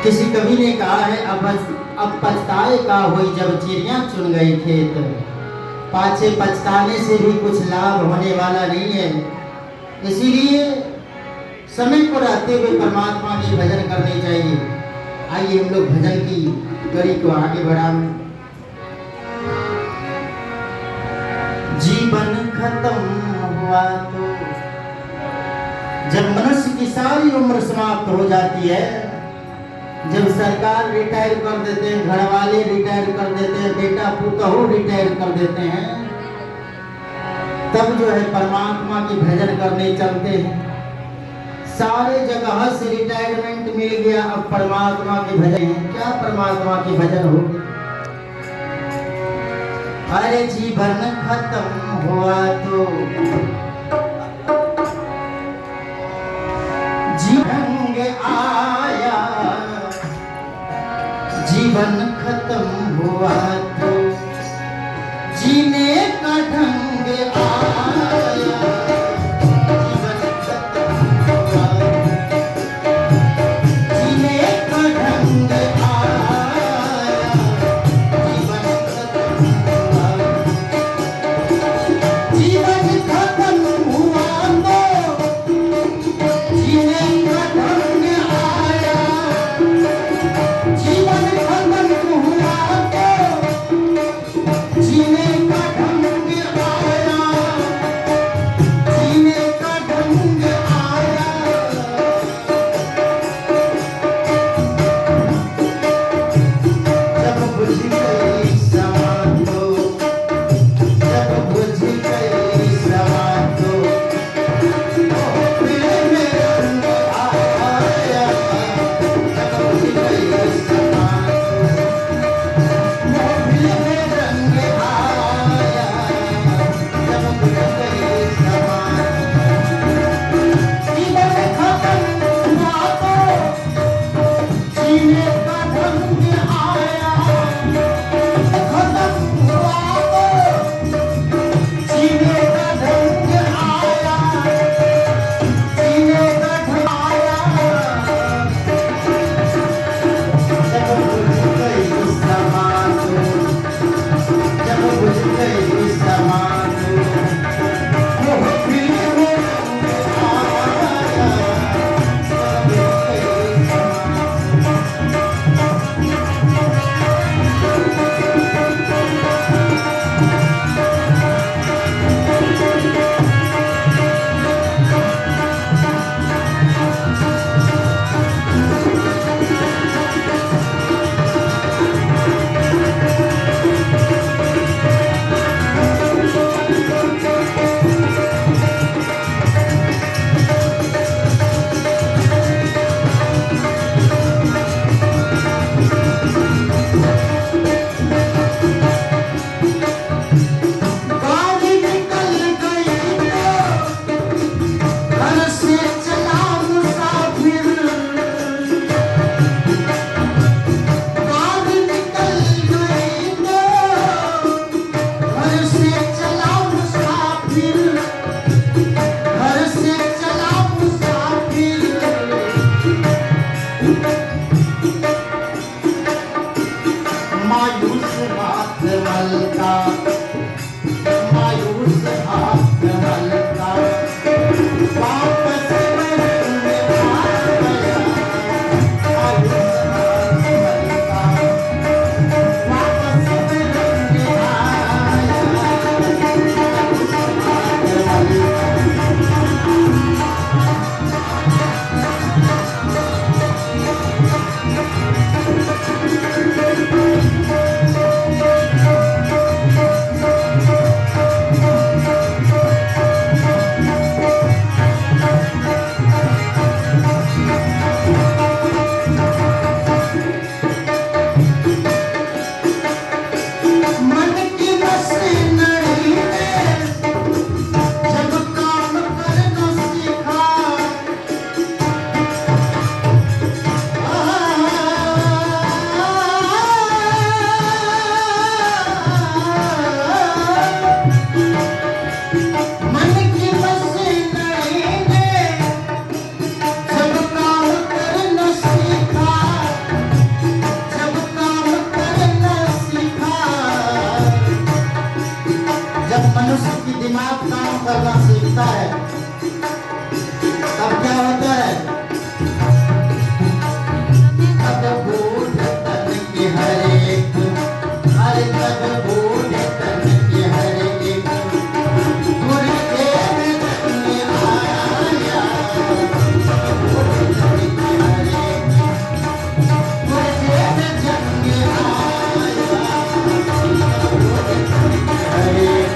किसी कवि ने कहा है अब पछताए का हुई जब चिड़िया चुन गई खेत। पाछे पछताने से भी कुछ लाभ होने वाला नहीं है। इसीलिए समय को रहते हुए परमात्मा के भजन करने चाहिए। आइए हम लोग भजन की कड़ी को आगे बढ़ाएं। जीवन खत्म हुआ तो जब मनुष्य की सारी उम्र समाप्त हो जाती है, जब सरकार रिटायर कर देते हैं, घर वाले रिटायर कर देते हैं, बेटा पुतहु रिटायर कर देते हैं, तब जो है परमात्मा की भजन करने चलते हैं। सारे जगह से रिटायरमेंट मिल गया, अब परमात्मा के भजन है। क्या परमात्मा के भजन हो? अरे जीवन खत्म हुआ तो ढंग आया, जीवन खत्म हुआ तो जीने का ढंग आया, जीवन खत्म हुआ जीने का ढंग आया, जीवन खत्म हुआ, जीवन खत्म हुआ तो जीने का ढंग आया, जीवन खत्म हुआ तो पूछता है तब क्या होता है? अद्भुत तन के हर एक, अरे अद्भुत तन के हर एक गुरुदेव ने आया। अद्भुत तन के हर एक गुरुदेव जन्म आया। अद्भुत तन के हर एक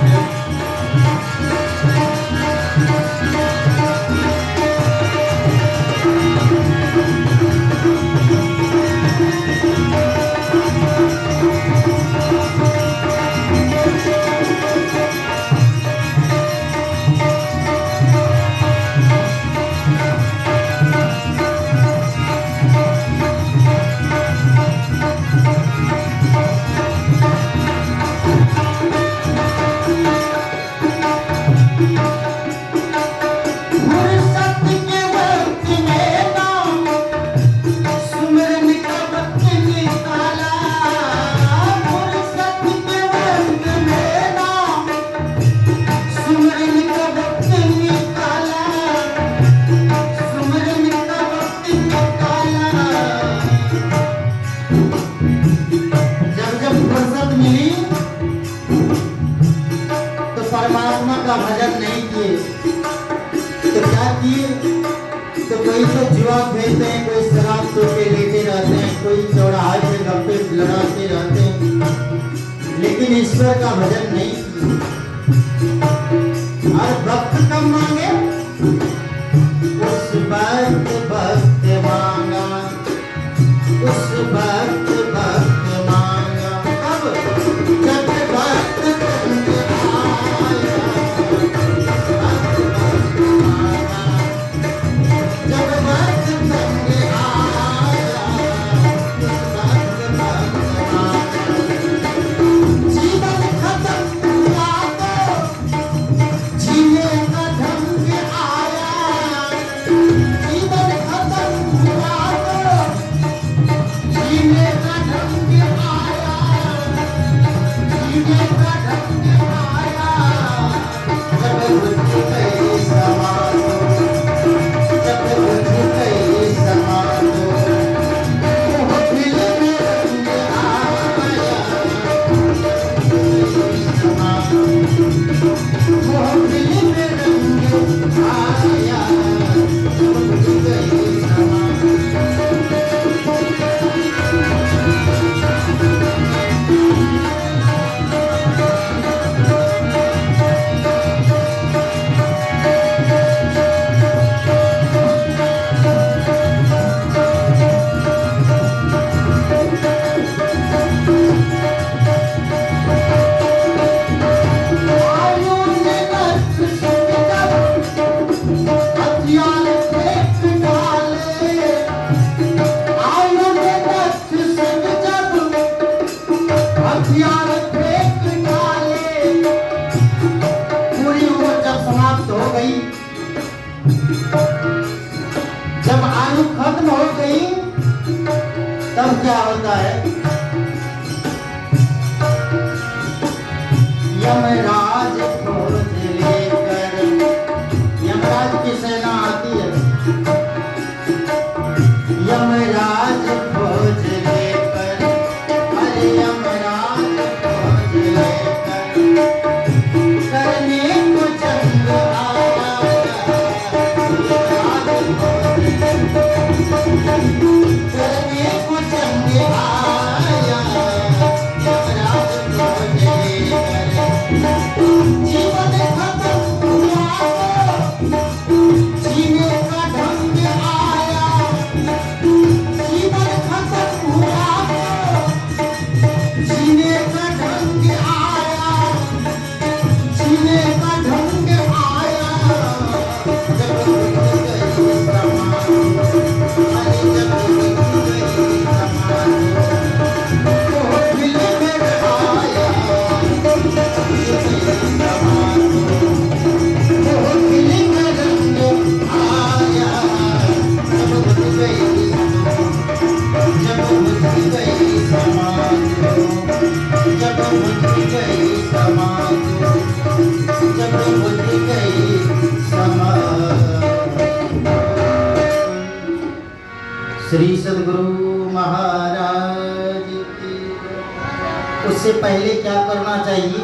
परमात्मा का भजन नहीं किए तो क्या किए? तो कोई तो जुआ खेलते हैं, कोई शराब पी के लेते रहते हैं, कोई चौराहे पे गप्पे लड़ाते रहते हैं, लेकिन ईश्वर का भजन नहीं किए। और भक्त कब मांगे? उस वक्त भक्त मांगा, उस वक्त भक्त मांगा। कब? जब भक्त जब आयु खत्म हो गई तब क्या होता है? यमराज खोज लेकर, यमराज की सेना आती है, यमराज खोज लेकर, अरे यमराज खोज लेकर करने को जंग आया। करने को जंग आया, यमराज खोज लेकर। जीवन खत्म हुआ तो जीने का ढंग आया। जीवन खत्म हुआ तो जीने का ढंग आया। जीने का ढंग आया। जब बुझ गई समाधि, अरे जब बुझ गई समाधि, तो दिल में आया। जब बुझ गई समाधि, जब बुझ गई श्री सद्गुरु महाराज की। उससे पहले क्या करना चाहिए?